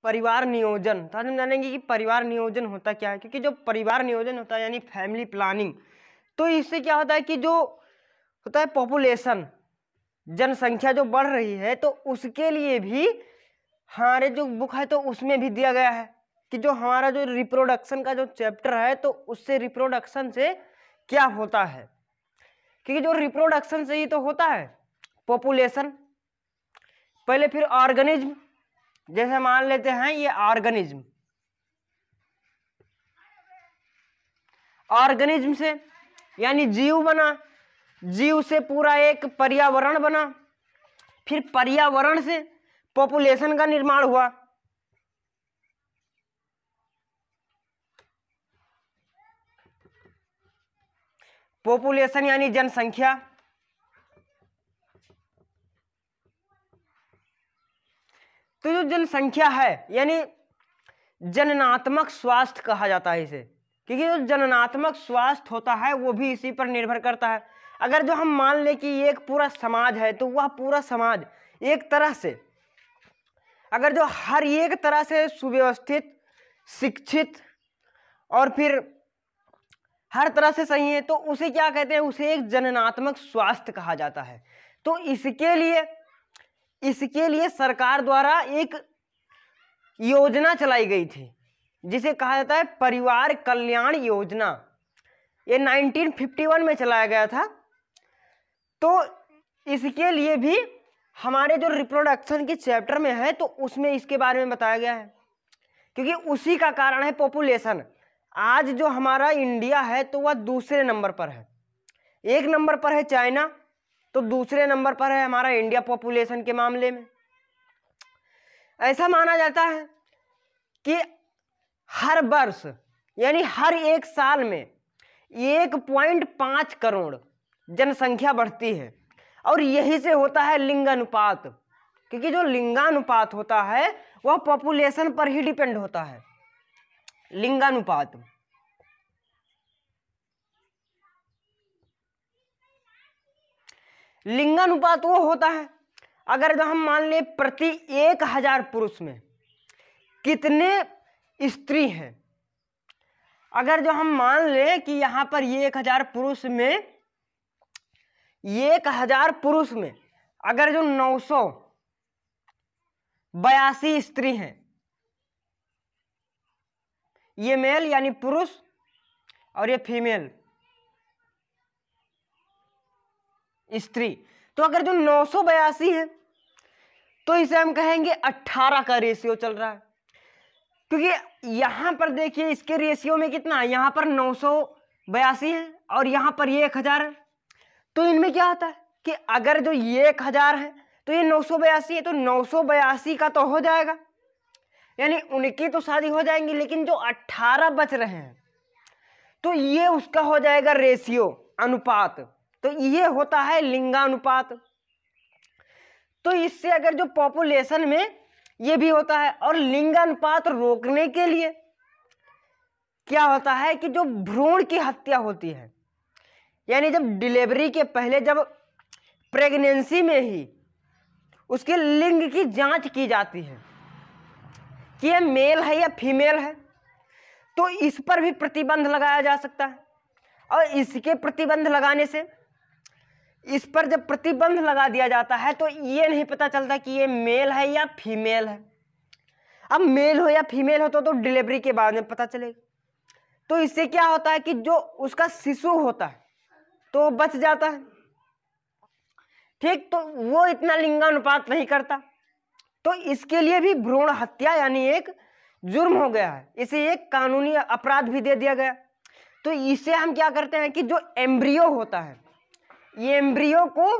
परिवार नियोजन। तो आज हम जानेंगे कि परिवार नियोजन होता क्या है, क्योंकि जो परिवार नियोजन होता है यानी फैमिली प्लानिंग, तो इससे क्या होता है कि जो होता है पॉपुलेशन, जनसंख्या जो बढ़ रही है, तो उसके लिए भी हमारे जो बुक है तो उसमें भी दिया गया है कि जो हमारा जो रिप्रोडक्शन का जो चैप्टर है तो उससे रिप्रोडक्शन से क्या होता है, क्योंकि जो रिप्रोडक्शन से ही तो होता है पॉपुलेशन पहले, फिर ऑर्गेनिज्म। जैसे मान लेते हैं ये ऑर्गेनिज्म, ऑर्गेनिज्म से यानी जीव बना, जीव से पूरा एक पर्यावरण बना, फिर पर्यावरण से पॉपुलेशन का निर्माण हुआ, पॉपुलेशन यानी जनसंख्या, तो जो जनसंख्या है यानी जननात्मक स्वास्थ्य कहा जाता है इसे, क्योंकि जो जननात्मक स्वास्थ्य होता है वो भी इसी पर निर्भर करता है। अगर जो हम मान लें कि एक पूरा समाज है तो वह पूरा समाज एक तरह से, अगर जो हर एक तरह से सुव्यवस्थित, शिक्षित और फिर हर तरह से सही है, तो उसे क्या कहते हैं, उसे एक जननात्मक स्वास्थ्य कहा जाता है। तो इसके लिए सरकार द्वारा एक योजना चलाई गई थी जिसे कहा जाता है परिवार कल्याण योजना। ये 1951 में चलाया गया था। तो इसके लिए भी हमारे जो रिप्रोडक्शन के चैप्टर में है तो उसमें इसके बारे में बताया गया है, क्योंकि उसी का कारण है पॉपुलेशन। आज जो हमारा इंडिया है तो वह दूसरे नंबर पर है, एक नंबर पर है चाइना, तो दूसरे नंबर पर है हमारा इंडिया पॉपुलेशन के मामले में। ऐसा माना जाता है कि हर वर्ष यानी हर एक साल में 1.5 करोड़ जनसंख्या बढ़ती है, और यही से होता है लिंगानुपात, क्योंकि जो लिंगानुपात होता है वह पॉपुलेशन पर ही डिपेंड होता है। लिंगानुपात लिंगानुपात वो होता है अगर जो हम मान ले प्रति 1000 पुरुष में कितने स्त्री हैं। अगर जो हम मान ले कि यहां पर 1000 पुरुष में 1000 पुरुष में अगर जो 982 स्त्री हैं, ये मेल यानी पुरुष और ये फीमेल स्त्री, तो अगर जो 982 है तो इसे हम कहेंगे 18 का रेशियो चल रहा है, क्योंकि यहां पर देखिए इसके रेशियो में कितना है, यहां पर 982 है और यहां पर ये 1000 है। तो इनमें क्या होता है कि अगर जो ये 1000 है तो ये 982 है, तो 982 का तो हो जाएगा, यानी उनकी तो शादी हो जाएंगी, लेकिन जो 18 बच रहे हैं तो ये उसका हो जाएगा रेशियो, अनुपात। तो ये होता है लिंगानुपात। तो इससे अगर जो पॉपुलेशन में ये भी होता है, और लिंगानुपात रोकने के लिए क्या होता है कि जो भ्रूण की हत्या होती है, यानी जब डिलीवरी के पहले, जब प्रेगनेंसी में ही उसके लिंग की जांच की जाती है कि यह मेल है या फीमेल है, तो इस पर भी प्रतिबंध लगाया जा सकता है। और इसके प्रतिबंध लगाने से, इस पर जब प्रतिबंध लगा दिया जाता है तो ये नहीं पता चलता कि ये मेल है या फीमेल है। अब मेल हो या फीमेल हो तो डिलीवरी के बाद में पता चलेगा। तो इससे क्या होता है कि जो उसका शिशु होता है तो वो बच जाता है, ठीक, तो वो इतना लिंगानुपात नहीं करता। तो इसके लिए भी भ्रूण हत्या यानी एक जुर्म हो गया है, इसे एक कानूनी अपराध भी दे दिया गया। तो इसे हम क्या करते हैं कि जो एम्ब्रियो होता है, ये एम्ब्रियो को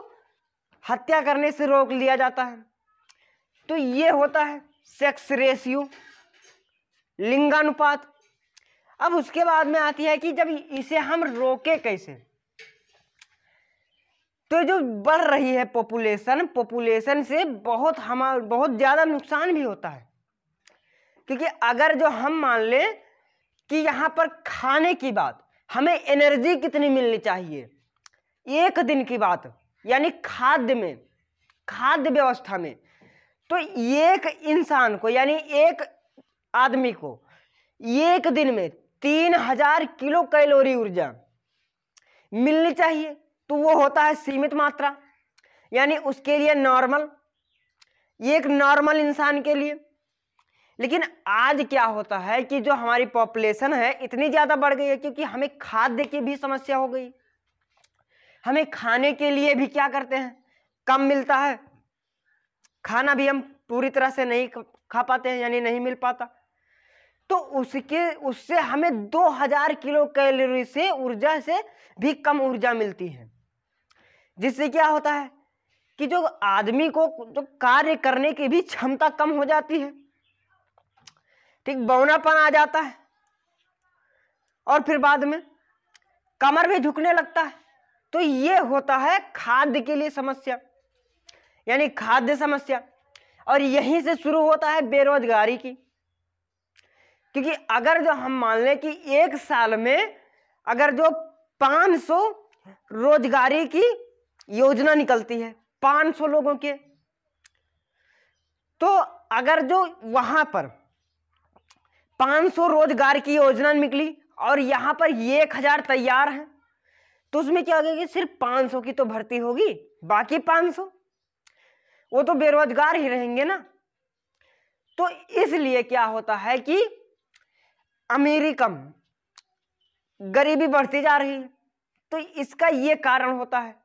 हत्या करने से रोक लिया जाता है। तो ये होता है सेक्स रेशियो, लिंगानुपात। अब उसके बाद में आती है कि जब इसे हम रोके कैसे, तो जो बढ़ रही है पॉपुलेशन से बहुत ज्यादा नुकसान भी होता है, क्योंकि अगर जो हम मान लें कि यहाँ पर खाने की बात, हमें एनर्जी कितनी मिलनी चाहिए, एक दिन की बात, यानी खाद्य व्यवस्था में, तो एक इंसान को यानी एक आदमी को एक दिन में 3000 किलो कैलोरी ऊर्जा मिलनी चाहिए, तो वो होता है सीमित मात्रा, यानी उसके लिए नॉर्मल, ये एक नॉर्मल इंसान के लिए। लेकिन आज क्या होता है कि जो हमारी पॉपुलेशन है इतनी ज्यादा बढ़ गई है, क्योंकि हमें खाद्य की भी समस्या हो गई, हमें खाने के लिए भी क्या करते हैं, कम मिलता है, खाना भी हम पूरी तरह से नहीं खा पाते हैं, यानी नहीं मिल पाता। तो उससे हमें 2000 किलो कैलोरी से ऊर्जा से भी कम ऊर्जा मिलती है, जिससे क्या होता है कि जो आदमी को जो कार्य करने की भी क्षमता कम हो जाती है, ठीक, बौनापन आ जाता है, और फिर बाद में कमर भी झुकने लगता है। तो ये होता है खाद्य के लिए समस्या, यानी खाद्य समस्या। और यहीं से शुरू होता है बेरोजगारी की, क्योंकि अगर जो हम मान लें कि एक साल में अगर जो 500 रोजगारी की योजना निकलती है 500 लोगों के, तो अगर जो वहां पर 500 रोजगार की योजना निकली और यहां पर 1000 तैयार हैं, तो उसमें क्या होगा कि सिर्फ 500 की तो भर्ती होगी, बाकी 500 वो तो बेरोजगार ही रहेंगे ना। तो इसलिए क्या होता है कि अमीरी कम, गरीबी बढ़ती जा रही है, तो इसका ये कारण होता है।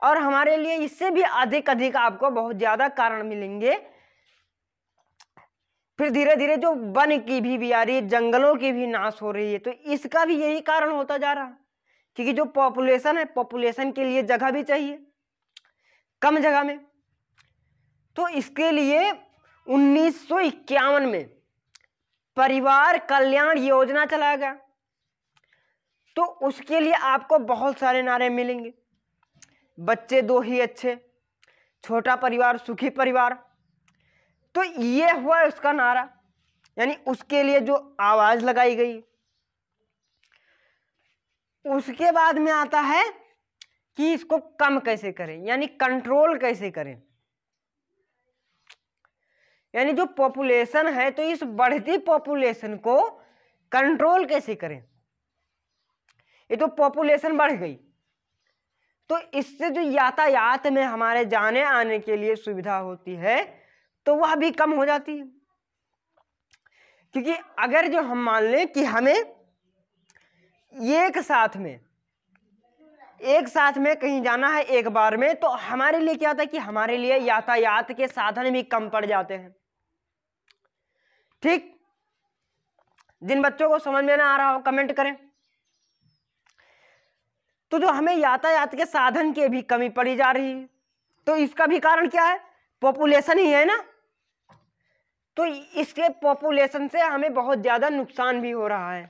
और हमारे लिए इससे भी अधिक आपको बहुत ज्यादा कारण मिलेंगे। फिर धीरे धीरे जो वन की भी आ रही है, जंगलों की भी नाश हो रही है, तो इसका भी यही कारण होता जा रहा है, क्योंकि जो पॉपुलेशन है, पॉपुलेशन के लिए जगह भी चाहिए कम जगह में। तो इसके लिए 1951 में परिवार कल्याण योजना चलाया गया। तो उसके लिए आपको बहुत सारे नारे मिलेंगे, बच्चे दो ही अच्छे, छोटा परिवार सुखी परिवार। तो ये हुआ उसका नारा, यानी उसके लिए जो आवाज लगाई गई। उसके बाद में आता है कि इसको कम कैसे करें, यानी कंट्रोल कैसे करें, यानी जो पॉपुलेशन है, तो इस बढ़ती पॉपुलेशन को कंट्रोल कैसे करें। ये तो पॉपुलेशन बढ़ गई, तो इससे जो यातायात में हमारे जाने आने के लिए सुविधा होती है, तो वह भी कम हो जाती है। क्योंकि अगर जो हम मान लें कि हमें एक साथ में कहीं जाना है एक बार में, तो हमारे लिए क्या होता है कि हमारे लिए यातायात के साधन भी कम पड़ जाते हैं। ठीक, जिन बच्चों को समझ में ना आ रहा हो कमेंट करें। तो जो हमें यातायात के साधन की भी कमी पड़ी जा रही है, तो इसका भी कारण क्या है, पॉपुलेशन ही है ना। तो इसके पॉपुलेशन से हमें बहुत ज्यादा नुकसान भी हो रहा है।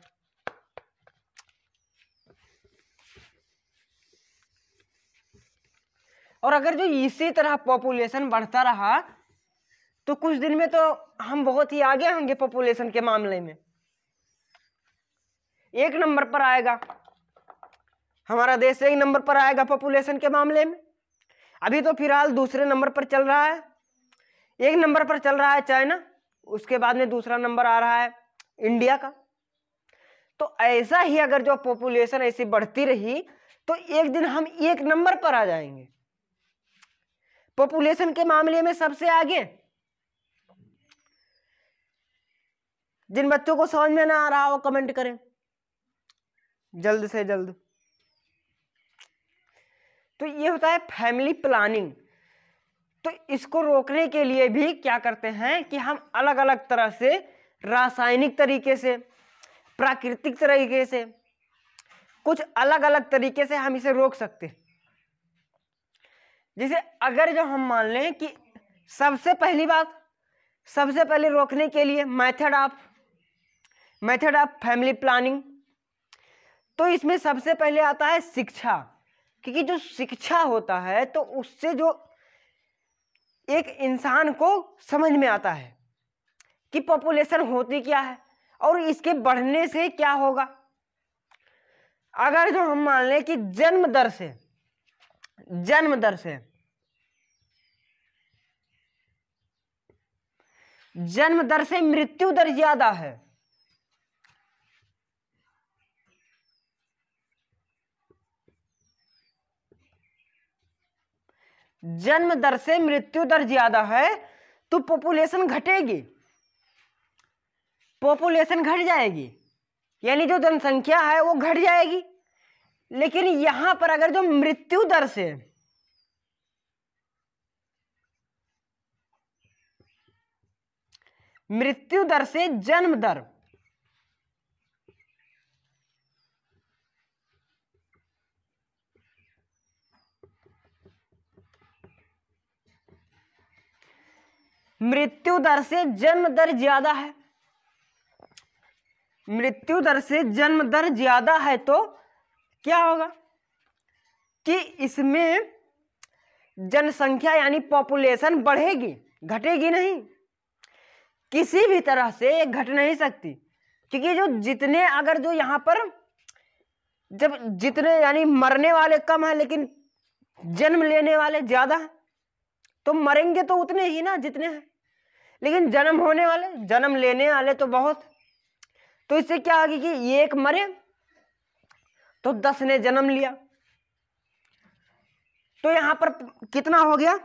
और अगर जो इसी तरह पॉपुलेशन बढ़ता रहा, तो कुछ दिन में तो हम बहुत ही आगे होंगे पॉपुलेशन के मामले में, 1 नंबर पर आएगा हमारा देश, 1 नंबर पर आएगा पॉपुलेशन के मामले में। अभी तो फिलहाल दूसरे नंबर पर चल रहा है, 1 नंबर पर चल रहा है चाइना, उसके बाद में दूसरा नंबर आ रहा है इंडिया का। तो ऐसा ही अगर जो पॉपुलेशन ऐसी बढ़ती रही, तो एक दिन हम 1 नंबर पर आ जाएंगे पॉपुलेशन के मामले में, सबसे आगे। जिन बच्चों को समझ में ना आ रहा हो कमेंट करें जल्द से जल्द। तो ये होता है फैमिली प्लानिंग। तो इसको रोकने के लिए भी क्या करते हैं कि हम अलग अलग तरह से, रासायनिक तरीके से, प्राकृतिक तरीके से, कुछ अलग अलग तरीके से हम इसे रोक सकते हैं। जैसे अगर जो हम मान लें कि सबसे पहले रोकने के लिए मेथड ऑफ फैमिली प्लानिंग, तो इसमें सबसे पहले आता है शिक्षा। क्योंकि जो शिक्षा होता है, तो उससे जो एक इंसान को समझ में आता है कि पॉपुलेशन होती क्या है और इसके बढ़ने से क्या होगा। अगर जो हम मान लें कि जन्म दर से जन्म दर से मृत्यु दर ज्यादा है। जन्म दर से मृत्यु दर ज्यादा है तो पॉपुलेशन घटेगी, पॉपुलेशन घट जाएगी, यानी जो जनसंख्या है वो घट जाएगी। लेकिन यहां पर अगर जो मृत्यु दर से जन्म दर, मृत्यु दर से जन्म दर ज्यादा है, मृत्यु दर से जन्म दर ज्यादा है तो क्या होगा कि इसमें जनसंख्या यानी पॉपुलेशन बढ़ेगी, घटेगी नहीं, किसी भी तरह से ये घट नहीं सकती। क्योंकि जो जितने अगर जो यहाँ पर जब जितने यानी मरने वाले कम है लेकिन जन्म लेने वाले ज्यादा है तो मरेंगे तो उतने ही ना जितने हैं, लेकिन जन्म होने वाले जन्म लेने वाले तो बहुत। तो इससे क्या होगी कि एक मरे तो 10 ने जन्म लिया, तो यहां पर कितना हो गया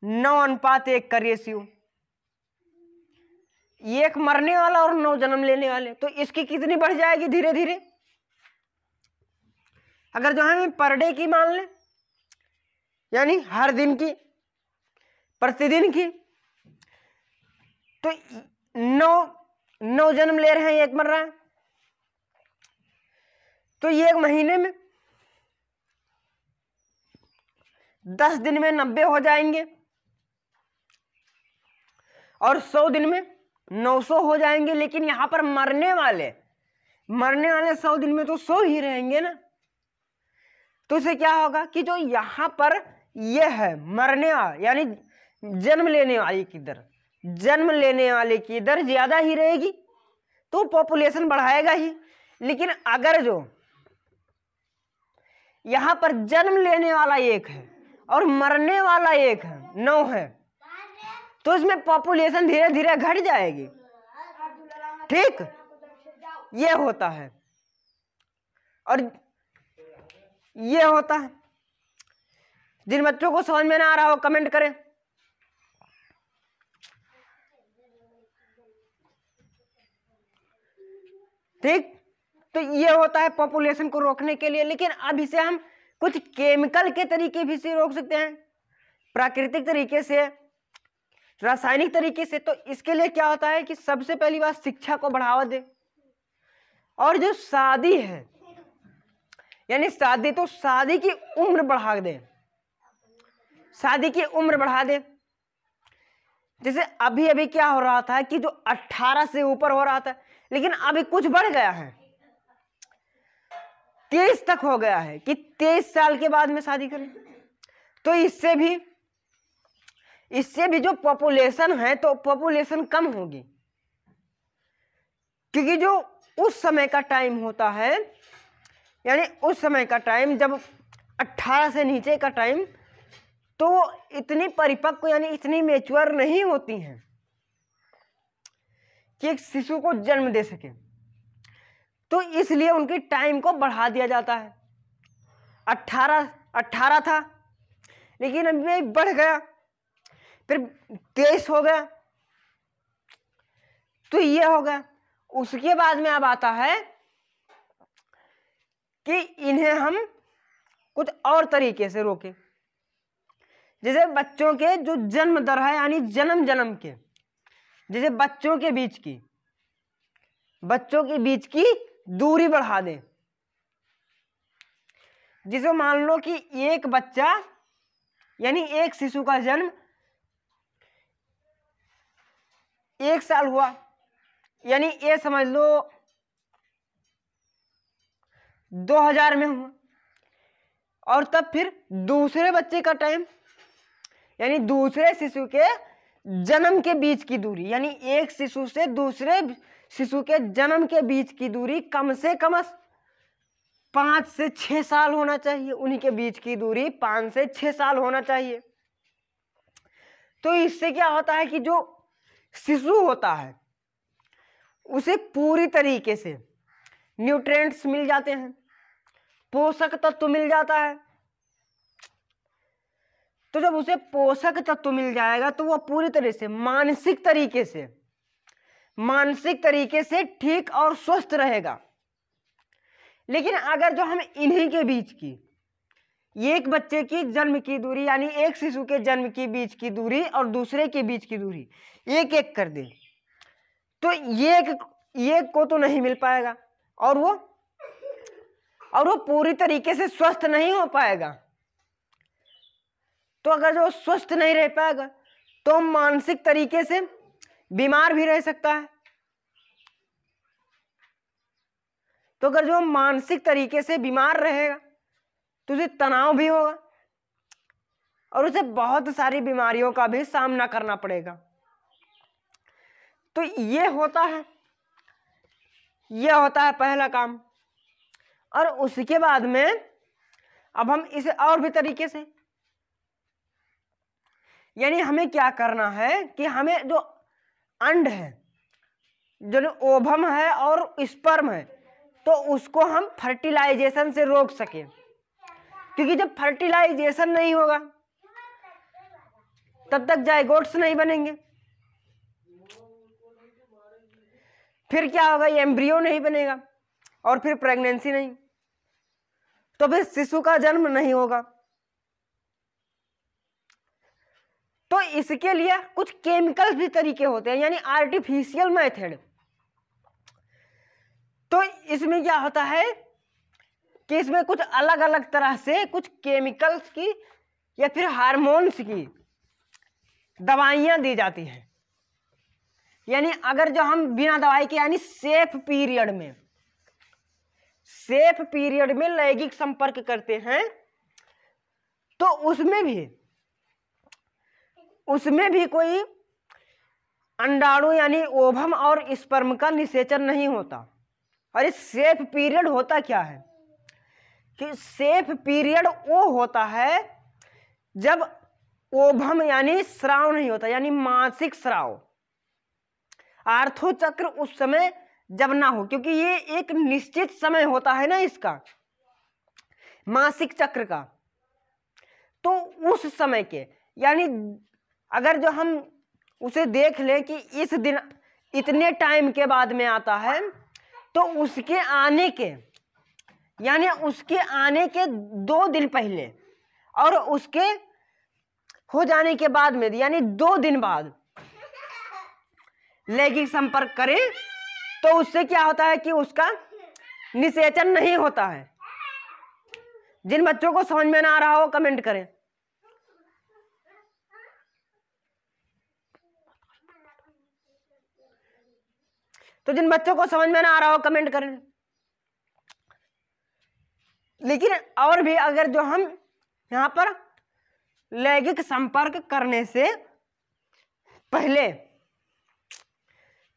9:1 का रेशियो, एक मरने वाला और 9 जन्म लेने वाले, तो इसकी कितनी बढ़ जाएगी धीरे धीरे। अगर जो है पर डे की मान लें यानी हर दिन की, प्रतिदिन की, तो 9 जन्म ले रहे हैं, एक मर रहा है, तो ये एक महीने में 10 दिन में 90 हो जाएंगे और 100 दिन में 900 हो जाएंगे। लेकिन यहां पर मरने वाले 100 दिन में तो 100 ही रहेंगे ना। तो इससे क्या होगा कि जो यहां पर ये है मरने वाला यानी जन्म लेने वाले की दर ज्यादा ही रहेगी तो पॉपुलेशन बढ़ाएगा ही। लेकिन अगर जो यहां पर जन्म लेने वाला एक है और मरने वाला एक है 9 है तो इसमें पॉपुलेशन धीरे धीरे घट जाएगी। ठीक, ये होता है और ये होता है। जिन बच्चों को समझ में ना आ रहा हो कमेंट करें। ठीक, तो ये होता है पॉपुलेशन को रोकने के लिए। लेकिन अब इसे हम कुछ केमिकल के तरीके भी से रोक सकते हैं, प्राकृतिक तरीके से, रासायनिक तरीके से। तो इसके लिए क्या होता है कि सबसे पहली बात शिक्षा को बढ़ावा दे, और जो शादी है यानी शादी, तो शादी की उम्र बढ़ा दे, शादी की उम्र बढ़ा दे। जैसे अभी अभी क्या हो रहा था कि जो 18 से ऊपर हो रहा था, लेकिन अभी कुछ बढ़ गया है, 23 तक हो गया है कि 23 साल के बाद में शादी करें। तो इससे भी जो पॉपुलेशन है तो पॉपुलेशन कम होगी, क्योंकि जो उस समय का टाइम होता है यानी उस समय का टाइम जब 18 से नीचे का टाइम, तो इतनी परिपक्व यानी इतनी मैच्योर नहीं होती हैं कि एक शिशु को जन्म दे सके। तो इसलिए उनके टाइम को बढ़ा दिया जाता है। 18 था लेकिन अभी बढ़ गया, फिर 23 हो गया, तो ये हो गया। उसके बाद में अब आता है कि इन्हें हम कुछ और तरीके से रोकें। जैसे बच्चों के जो जन्म दर है यानी जन्म के, जैसे बच्चों के बीच की दूरी बढ़ा दें। जिसे मान लो कि एक बच्चा यानी एक शिशु का जन्म 1 साल हुआ, यानी ये समझ लो 2000 में हुआ, और तब फिर दूसरे बच्चे का टाइम यानी दूसरे शिशु के जन्म के बीच की दूरी, यानी एक शिशु से दूसरे शिशु के जन्म के बीच की दूरी कम से कम 5 से 6 साल होना चाहिए। उन्हीं के बीच की दूरी 5 से 6 साल होना चाहिए। तो इससे क्या होता है कि जो शिशु होता है उसे पूरी तरीके से न्यूट्रिएंट्स मिल जाते हैं, पोषक तत्व मिल जाता है। तो जब उसे पोषक तत्व मिल जाएगा तो वह पूरी तरह से मानसिक तरीके से ठीक और स्वस्थ रहेगा। लेकिन अगर जो हम इन्हीं के बीच की एक बच्चे की जन्म की दूरी यानी एक शिशु के जन्म के बीच की दूरी और दूसरे के बीच की दूरी एक एक कर दे तो एक को तो नहीं मिल पाएगा और वो पूरी तरीके से स्वस्थ नहीं हो पाएगा। तो अगर जो स्वस्थ नहीं रह पाएगा तो मानसिक तरीके से बीमार भी रह सकता है। तो अगर जो मानसिक तरीके से बीमार रहेगा तो उसे तनाव भी होगा और उसे बहुत सारी बीमारियों का भी सामना करना पड़ेगा। तो ये होता है पहला काम। और उसके बाद में अब हम इसे और भी तरीके से, यानी हमें क्या करना है कि हमें जो अंड है, जो ओवम है और स्पर्म है, तो उसको हम फर्टिलाइजेशन से रोक सके। क्योंकि जब फर्टिलाइजेशन नहीं होगा तब तक जाइगोट्स नहीं बनेंगे, फिर क्या होगा, एम्ब्रियो नहीं बनेगा और फिर प्रेगनेंसी नहीं, तो फिर शिशु का जन्म नहीं होगा। तो इसके लिए कुछ केमिकल भी तरीके होते हैं, यानी आर्टिफिशियल मेथड। तो इसमें क्या होता है कि इसमें कुछ अलग अलग तरह से कुछ केमिकल्स की या फिर हार्मोन्स की दवाइयां दी जाती हैं। यानी अगर जो हम बिना दवाई के यानी सेफ पीरियड में लैंगिक संपर्क करते हैं तो उसमें भी कोई अंडाणु यानी ओवम और स्पर्म का निषेचन नहीं होता। और इस सेफ पीरियड होता क्या है कि सेफ पीरियड वो होता है जब ओवम यानी स्राव नहीं होता, यानी मासिक स्राव, आर्थो चक्र उस समय जब ना हो, क्योंकि ये एक निश्चित समय होता है ना इसका मासिक चक्र का। तो उस समय के यानी अगर जो हम उसे देख लें कि इस दिन इतने टाइम के बाद में आता है तो उसके आने के 2 दिन पहले और उसके हो जाने के बाद में यानी 2 दिन बाद लैंगिक संपर्क करें तो उससे क्या होता है कि उसका निषेचन नहीं होता है। जिन बच्चों को समझ में ना आ रहा हो कमेंट करें। तो जिन बच्चों को समझ में ना आ रहा हो कमेंट करें। लेकिन और भी अगर जो हम यहां पर लैंगिक संपर्क करने से पहले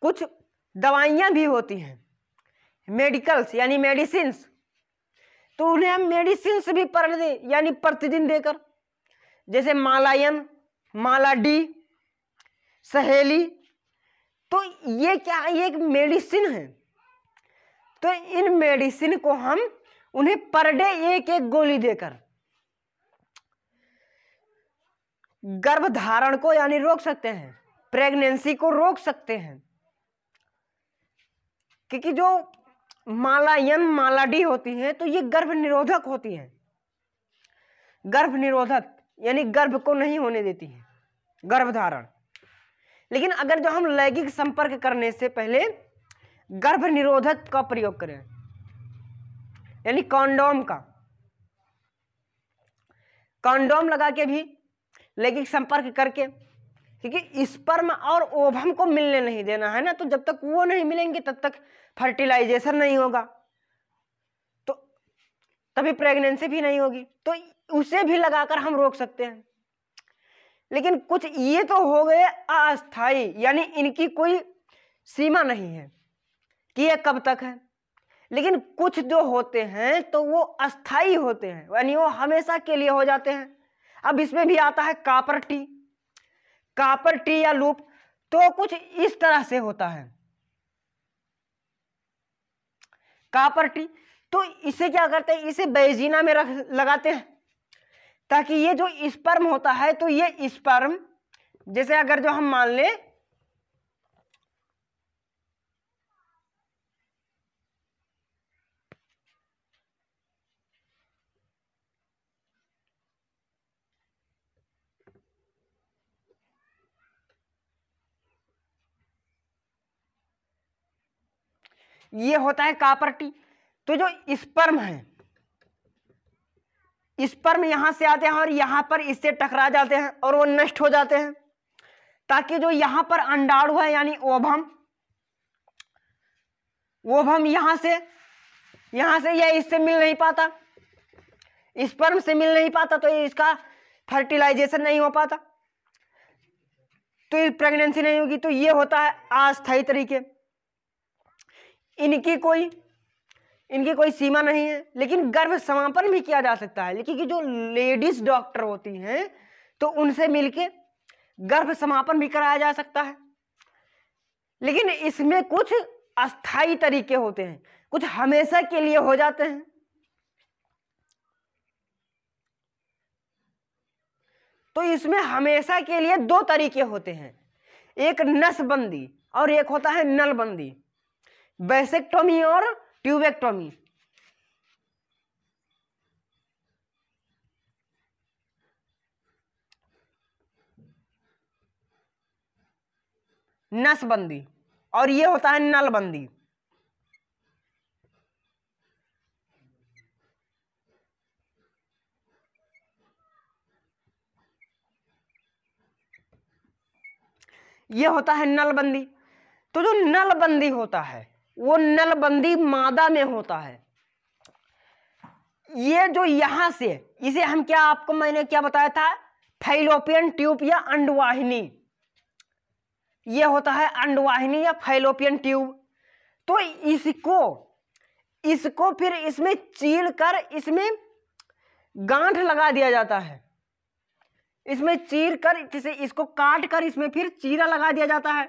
कुछ दवाइयां भी होती हैं, मेडिकल्स यानी मेडिसिन्स, तो उन्हें हम मेडिसिन्स भी पर दे यानी प्रतिदिन देकर, जैसे मालायन, माला डी, सहेली, तो ये क्या है, ये एक मेडिसिन है। तो इन मेडिसिन को हम उन्हें पर डे 1-1 गोली देकर गर्भधारण को यानी रोक सकते हैं, प्रेगनेंसी को रोक सकते हैं। क्योंकि जो मालायन मालाडी होती हैं तो ये गर्भ निरोधक होती हैं, गर्भ निरोधक यानी गर्भ को नहीं होने देती है गर्भधारण। लेकिन अगर जो हम लैंगिक संपर्क करने से पहले गर्भ निरोधक का प्रयोग करें यानी कंडोम लगा के भी लैंगिक संपर्क करके, क्योंकि स्पर्म और ओवम को मिलने नहीं देना है ना, तो जब तक वो नहीं मिलेंगे तब तक फर्टिलाइजेशन नहीं होगा, तो तभी प्रेगनेंसी भी नहीं होगी। तो उसे भी लगाकर हम रोक सकते हैं। लेकिन कुछ ये तो हो गए अस्थायी, यानी इनकी कोई सीमा नहीं है कि ये कब तक है। लेकिन कुछ जो होते हैं तो वो अस्थायी होते हैं, यानी वो हमेशा के लिए हो जाते हैं। अब इसमें भी आता है कॉपर टी। कापर टी या लूप, तो कुछ इस तरह से होता है कापर टी। तो इसे क्या करते हैं, इसे बेजिना में लगाते हैं ताकि ये जो स्पर्म होता है, तो ये स्पर्म जैसे अगर जो हम मान लें ये होता है कापर टी। तो जो स्पर्म है, स्पर्म यहां से आते हैं और यहां पर इससे टकरा जाते हैं और वो नष्ट हो जाते हैं, ताकि जो यहां पर अंडाणु है यानी ओवम यहां से यह इससे मिल नहीं पाता, स्पर्म से मिल नहीं पाता, तो इसका फर्टिलाइजेशन नहीं हो पाता, तो प्रेगनेंसी नहीं होगी। तो ये होता है अस्थायी तरीके। इनकी कोई सीमा नहीं है, लेकिन गर्भ समापन भी किया जा सकता है। लेकिन जो लेडीज डॉक्टर होती हैं तो उनसे मिलके गर्भ समापन भी कराया जा सकता है, लेकिन इसमें कुछ अस्थायी तरीके होते हैं, कुछ हमेशा के लिए हो जाते हैं। तो इसमें हमेशा के लिए दो तरीके होते हैं, एक नसबंदी और एक होता है नलबंदी, वैसेक्टोमी और ट्यूबेक्टोमी। नसबंदी और ये होता है नलबंदी। ये होता है नलबंदी। तो जो नलबंदी होता है वो नलबंदी मादा में होता है। ये जो यहां से, इसे हम क्या, आपको मैंने क्या बताया था, फैलोपियन ट्यूब या अंडवाहिनी, ये होता है अंडवाहिनी या फैलोपियन ट्यूब। तो इसको फिर इसमें चीर कर इसमें गांठ लगा दिया जाता है, इसमें चीर कर, जैसे इसको काट कर इसमें फिर चीरा लगा दिया जाता है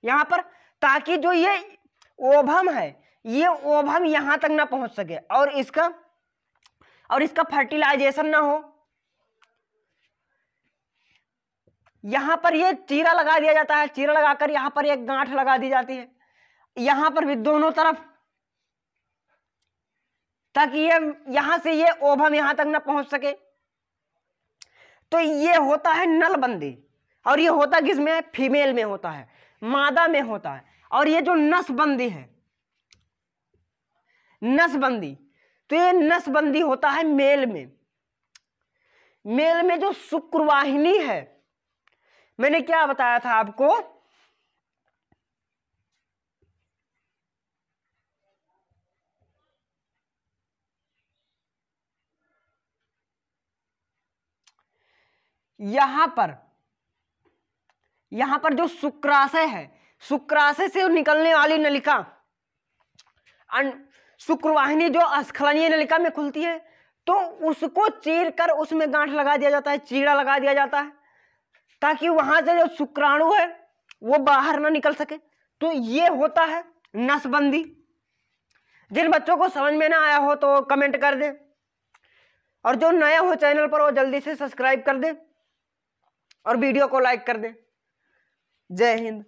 यहां पर, ताकि जो ये ओवम है ये ओवम यहां तक ना पहुंच सके और इसका फर्टिलाइजेशन ना हो। यहां पर ये चीरा लगा दिया जाता है, चीरा लगाकर यहां पर एक गांठ लगा दी जाती है, यहां पर भी दोनों तरफ, ताकि ये यहां से ये ओवम यहां तक ना पहुंच सके। तो ये होता है नलबंदी, और ये होता किसमें, फीमेल में होता है, मादा में होता है। और ये जो नसबंदी है, नसबंदी, तो ये नसबंदी होता है मेल में। मेल में जो शुक्रवाहिनी है, मैंने क्या बताया था आपको, यहां पर जो शुक्राशय है, शुक्राशय से निकलने वाली नलिका, शुक्रवाहिनी जो अस्खलनीय नलिका में खुलती है, तो उसको चीर कर उसमें गांठ लगा दिया जाता है, चीरा लगा दिया जाता है, ताकि वहां से जो शुक्राणु है वो बाहर ना निकल सके। तो ये होता है नसबंदी। जिन बच्चों को समझ में ना आया हो तो कमेंट कर दें, और जो नया हो चैनल पर वो जल्दी से सब्सक्राइब कर दें और वीडियो को लाइक कर दें। जय हिंद।